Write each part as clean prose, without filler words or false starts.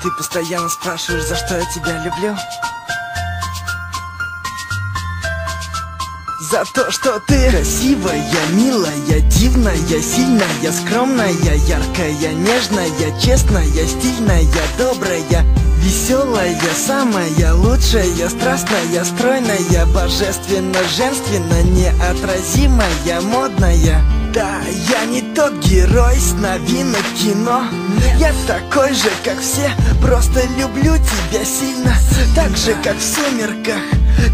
Ты постоянно спрашиваешь, за что я тебя люблю. За то, что ты красивая, милая, дивная, сильная, скромная, яркая, нежная, честная, стильная, добрая, веселая, самая лучшая, страстная, стройная, божественно, женственно, неотразимая, модная. Да, я не тот герой с новинок кино. Я такой же, как все, просто люблю тебя сильно. Так же, как в «Сумерках»,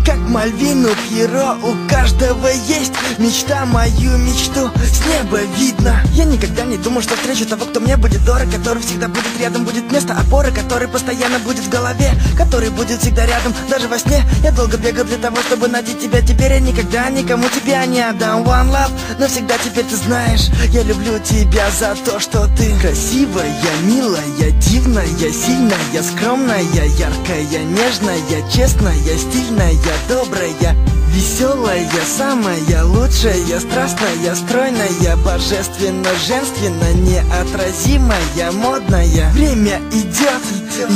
как Мальвину Пьеро. У каждого есть мечта, мою мечту с неба видно. Я никогда не думал, что встречу того, кто мне будет дорог, который всегда будет рядом, будет место опоры, который постоянно будет в голове, который будет всегда рядом, даже во сне. Я долго бегал для того, чтобы найти тебя. Теперь я никогда никому тебя не отдам. One love, навсегда теперь ты знаешь, я люблю тебя за то, что ты красивая, милая, дивная, сильная, скромная, яркая, нежная, честная, стильная, добрая, веселая, самая лучшая, страстная, стройная, божественно, женственно, неотразимая, модная. Время идет,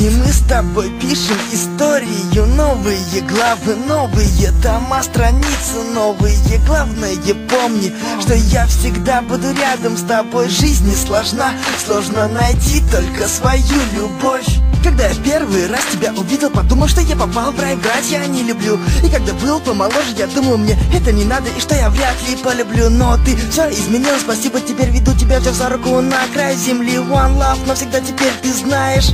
и мы с тобой пишем историю. Новые главы, новые тома, страницы новые. Главное, помни, что я всегда буду рядом с тобой. Жизнь не сложна, сложно найти только свою любовь. Когда я в первый раз тебя увидел, подумал, что я попал в рай, врать я не люблю. И когда был помоложе, я думал, мне это не надо, и что я вряд ли полюблю. Но ты все изменил, спасибо, теперь веду тебя, взяв за руку на край земли. One love, навсегда теперь ты знаешь.